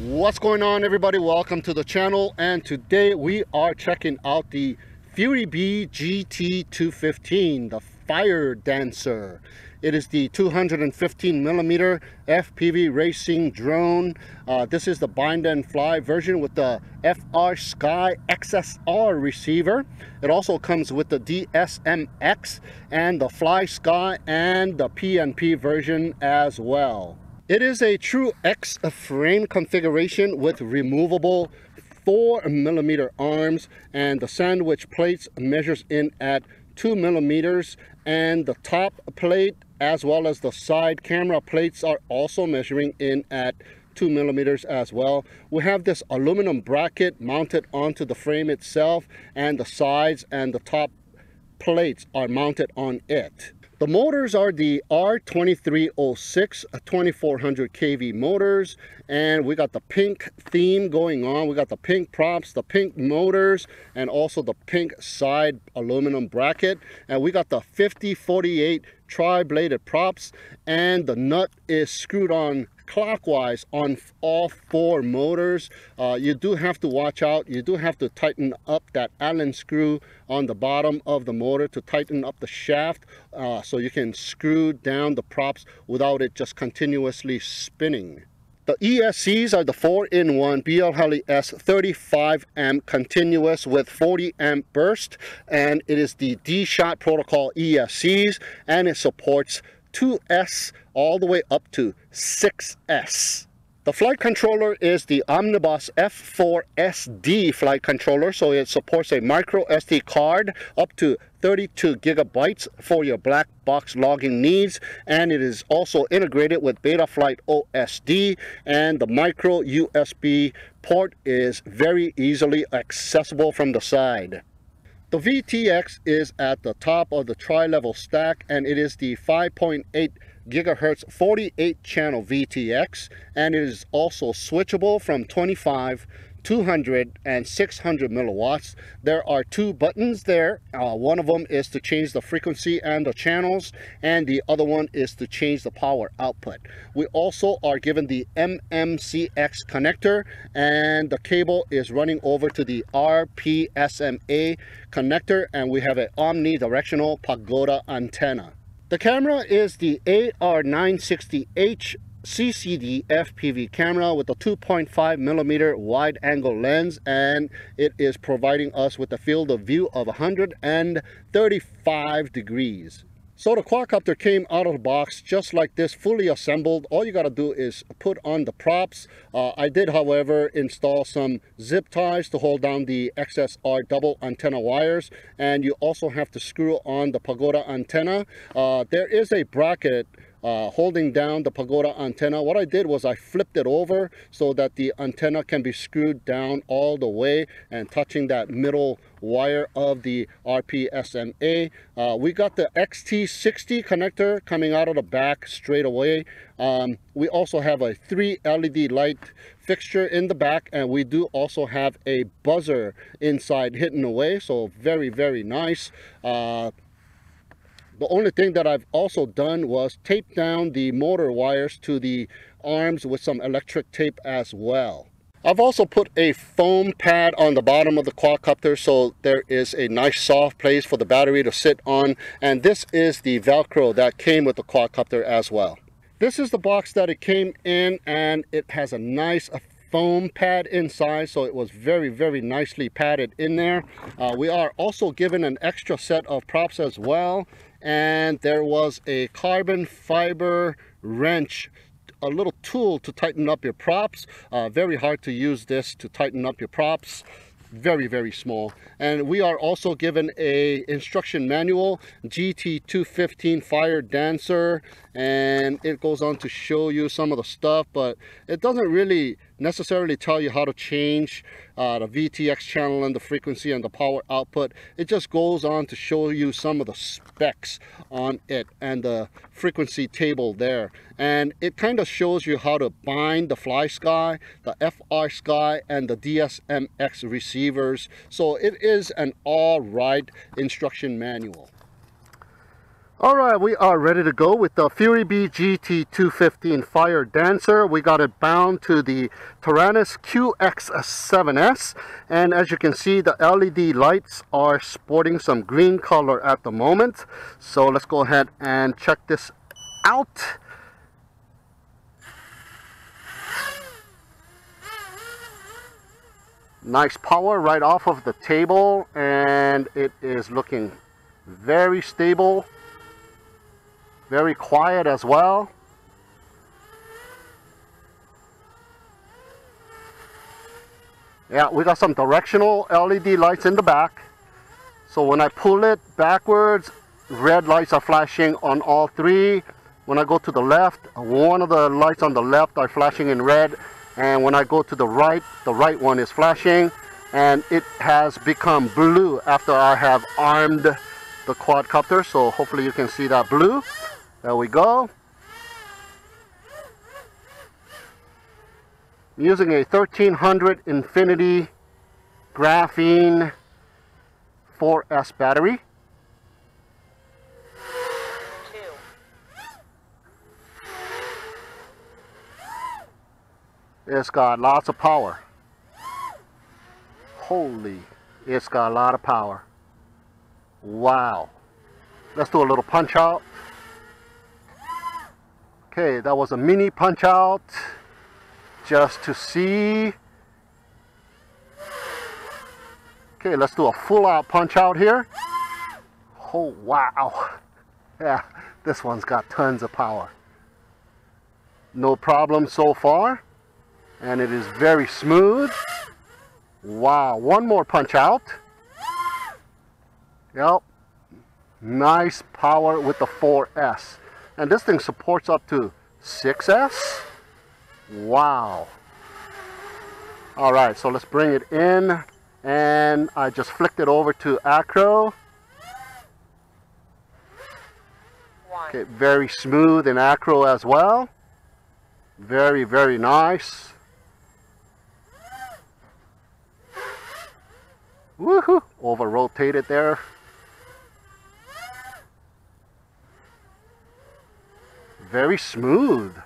What's going on, everybody? Welcome to the channel, and today we are checking out the FuriBee GT215, the Fire Dancer. It is the 215mm FPV racing drone. This is the bind and fly version with the FRSKY XSR receiver. It also comes with the DSMX and the FlySky and the PNP version as well. It is a true X frame configuration with removable 4mm arms, and the sandwich plates measures in at 2mm, and the top plate as well as the side camera plates are also measuring in at 2mm as well. We have this aluminum bracket mounted onto the frame itself, and the sides and the top plates are mounted on it. The motors are the R2306 2400 kV motors, and we got the pink theme going on. We got the pink props, the pink motors, and also the pink side aluminum bracket. And we got the 5048 tri-bladed props, and the nut is screwed on clockwise on all four motors. You do have to watch out. You do have to tighten up that Allen screw on the bottom of the motor to tighten up the shaft, so you can screw down the props without it just continuously spinning. The ESCs are the 4-in-1 BL Heli S 35 amp continuous with 40 amp burst, and it is the D-Shot protocol ESCs, and it supports 2S all the way up to 6S. The flight controller is the Omnibus F4SD flight controller, so it supports a micro SD card up to 32 gigabytes for your black box logging needs, and it is also integrated with Betaflight OSD, and the micro USB port is very easily accessible from the side. The VTX is at the top of the tri-level stack, and it is the 5.8 gigahertz 48 channel VTX, and it is also switchable from 25, 200 and 600 milliwatts. There are two buttons there. One of them is to change the frequency and the channels, and the other one is to change the power output. We also are given the MMCX connector, and the cable is running over to the RPSMA connector, and we have an omnidirectional pagoda antenna. The camera is the AR960H CCD FPV camera with a 2.5mm wide angle lens, and it is providing us with a field of view of 135 degrees. So the quadcopter came out of the box just like this, fully assembled. All you got to do is put on the props. I did, however, install some zip ties to hold down the XSR double antenna wires, and you also have to screw on the pagoda antenna. There is a bracket holding down the pagoda antenna. What I did was I flipped it over so that the antenna can be screwed down all the way and touching that middle wire of the RPSMA. We got the XT60 connector coming out of the back straight away. We also have a 3 LED light fixture in the back, and we do also have a buzzer inside hidden away, so very, very nice. The only thing that I've also done was tape down the motor wires to the arms with some electric tape as well. I've also put a foam pad on the bottom of the quadcopter, so there is a nice soft place for the battery to sit on, and this is the Velcro that came with the quadcopter as well. This is the box that it came in, and it has a nice foam pad inside, so it was very, very nicely padded in there. We are also given an extra set of props as well, and there was a carbon fiber wrench, a little tool to tighten up your props. Very hard to use this to tighten up your props. Very, very small. And we are also given a instruction manual, GT215 Fire Dancer, and it goes on to show you some of the stuff, but it doesn't really necessarily tell you how to change the VTX channel and the frequency and the power output. It just goes on to show you some of the specs on it and the frequency table there, and it kind of shows you how to bind the FlySky, the FRSKY, and the DSMX receivers. So it is an all right instruction manual. Alright, we are ready to go with the FuriBee GT215 Fire Dancer. We got it bound to the Taranis QX7S, and as you can see, the LED lights are sporting some green color at the moment. So let's go ahead and check this out. Nice power right off of the table, and it is looking very stable. Very quiet as well. Yeah, we got some directional LED lights in the back. So when I pull it backwards, red lights are flashing on all three. When I go to the left, one of the lights on the left are flashing in red. And when I go to the right one is flashing. And it has become blue after I have armed the quadcopter. So hopefully you can see that blue. There we go. I'm using a 1300 Infinity graphene 4S battery. It's got lots of power. Holy, it's got a lot of power. Wow. Let's do a little punch out. Okay, that was a mini punch out just to see. Okay, let's do a full out punch out here. Oh, wow. Yeah, this one's got tons of power. No problem so far. And it is very smooth. Wow, one more punch out. Yep. Nice power with the 4S. And this thing supports up to 6S. Wow. Alright, so let's bring it in. And I just flicked it over to acro. Okay, very smooth in acro as well. Very, very nice. Woohoo! Over rotated there. Very smooth.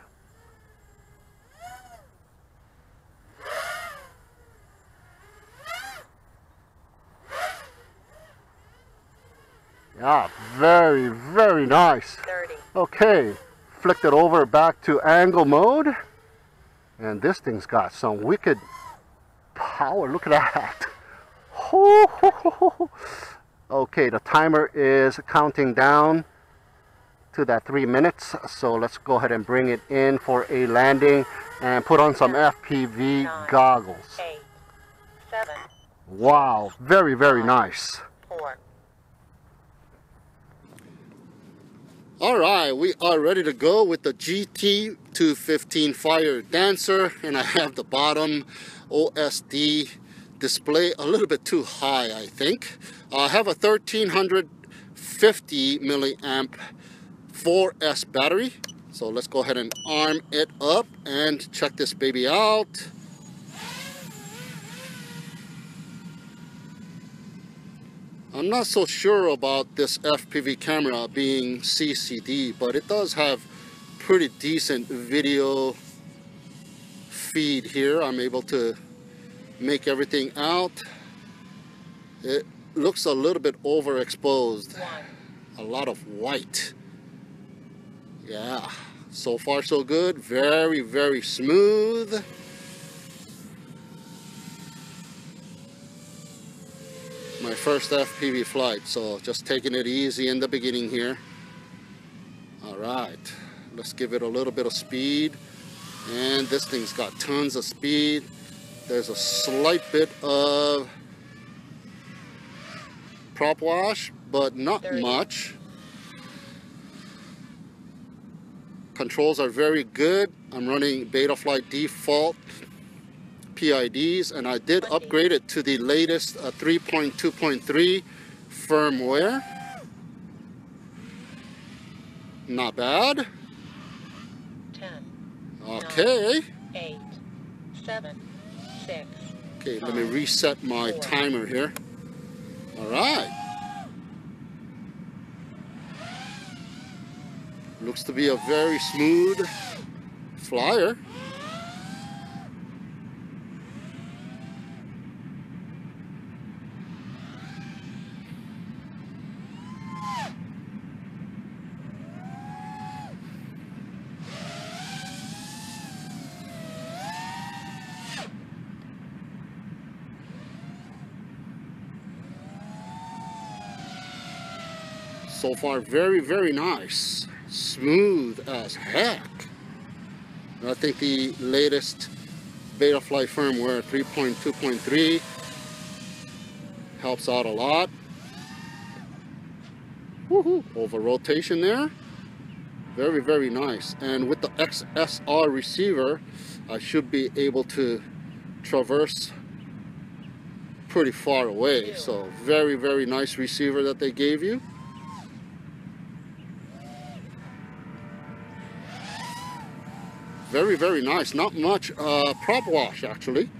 Yeah, very, very nice. 30. Okay, flicked it over back to angle mode. And this thing's got some wicked power. Look at that. Okay, the timer is counting down to that 3 minutes, so let's go ahead and bring it in for a landing and put on some FPV 9, goggles. 8, 7, Wow, very, very nice. 4. Alright, we are ready to go with the GT215 Fire Dancer, and I have the bottom OSD display a little bit too high, I think. I have a 1350 milliamp 4S battery. So let's go ahead and arm it up and check this baby out. I'm not so sure about this FPV camera being CCD, but it does have pretty decent video feed here. I'm able to make everything out. It looks a little bit overexposed. A lot of white. Yeah, so far so good. Very, very smooth. My first FPV flight, so just taking it easy in the beginning here. Alright, let's give it a little bit of speed. And this thing's got tons of speed. There's a slight bit of prop wash, but not 30. much. Controls are very good. I'm running Betaflight default PIDs, and I did upgrade it to the latest 3.2.3 firmware. Not bad. 10. Okay. 9, 8, 7, 6. Okay, let me reset my timer here. All right. Looks to be a very smooth flyer. So far, very, very nice. Smooth as heck. I think the latest Betaflight firmware 3.2.3 helps out a lot. Woohoo! Over rotation there. Very, very nice. And with the XSR receiver, I should be able to traverse pretty far away. So very, very nice receiver that they gave you. Very, very nice. Not much prop wash, actually.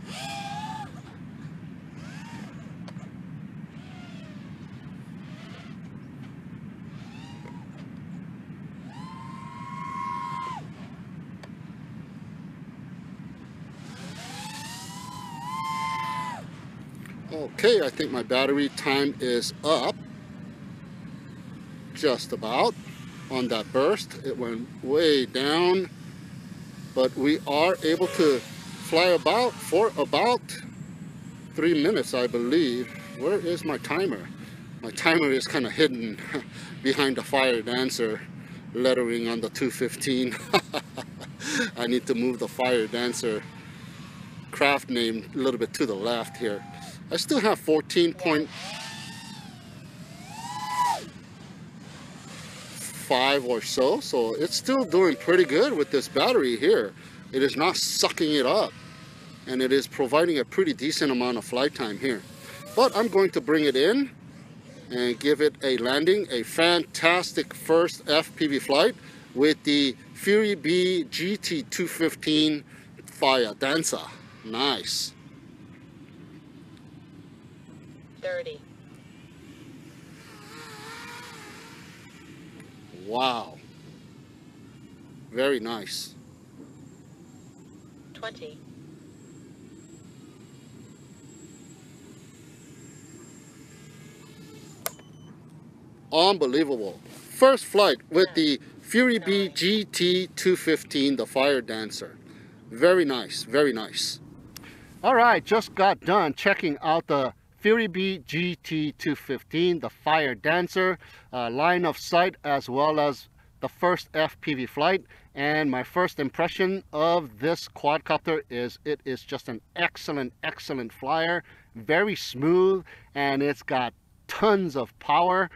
Okay, I think my battery time is up. Just about. On that burst, it went way down. But we are able to fly about for about 3 minutes, I believe. Where is my timer? My timer is kind of hidden behind the Fire Dancer lettering on the 215. I need to move the Fire Dancer craft name a little bit to the left here. I still have 14.5 or so it's still doing pretty good with this battery here. It is not sucking it up, and it is providing a pretty decent amount of flight time here. But I'm going to bring it in and give it a landing, a fantastic first FPV flight with the FuriBee GT215 Fire Dancer. Nice. 30. Wow. Very nice. 20. Unbelievable. First flight with the FuriBee GT215, the Fire Dancer. Very nice, very nice. Alright, just got done checking out the FuriBee GT215, the Fire Dancer, line of sight as well as the first FPV flight. And my first impression of this quadcopter is it is just an excellent, excellent flyer. Very smooth, and it's got tons of power.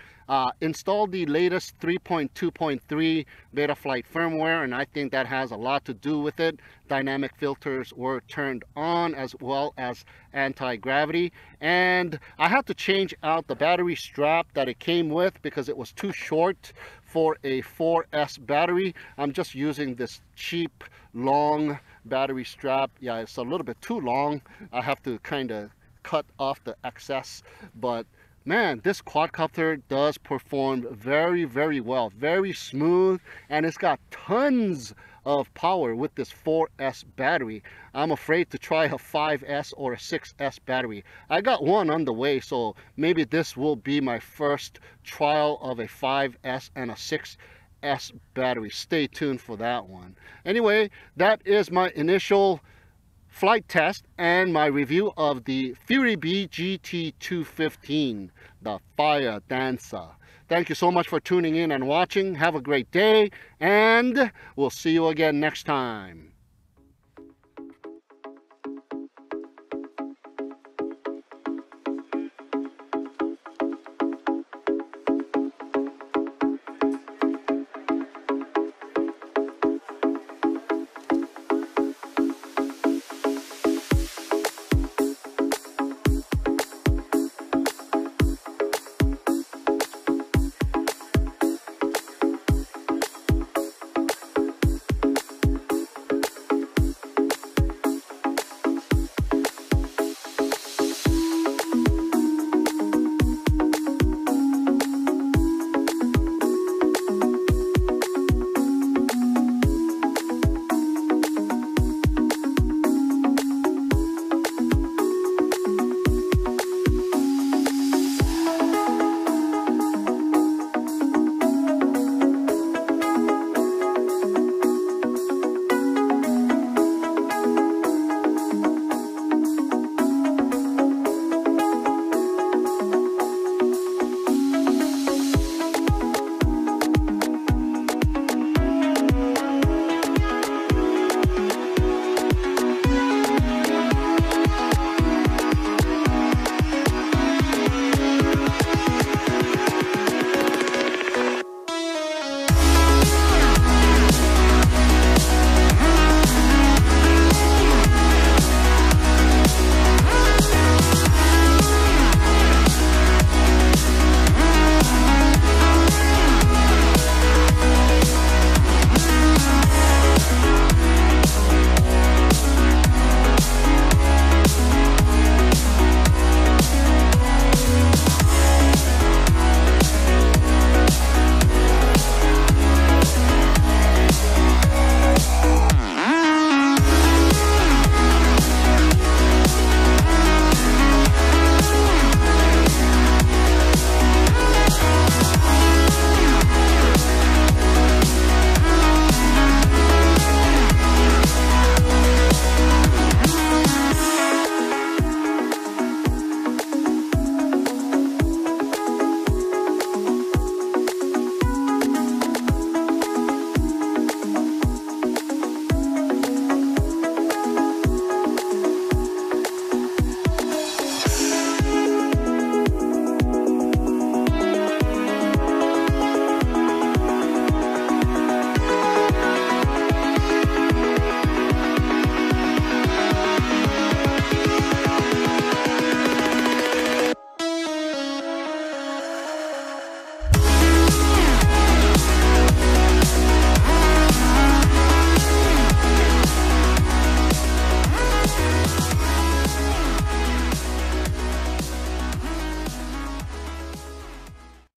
Installed the latest 3.2.3 Betaflight firmware, and I think that has a lot to do with it. Dynamic filters were turned on as well as anti-gravity, and I had to change out the battery strap that it came with because it was too short for a 4S battery. I'm just using this cheap long battery strap. Yeah, it's a little bit too long. I have to kind of cut off the excess, but man, this quadcopter does perform very, very well. Very smooth, and it's got tons of power with this 4S battery. I'm afraid to try a 5S or a 6S battery. I got one on the way, so maybe this will be my first trial of a 5S and a 6S battery. Stay tuned for that one. Anyway, that is my initial flight test and my review of the FuriBee GT215, the Fire Dancer. Thank you so much for tuning in and watching. Have a great day, and we'll see you again next time.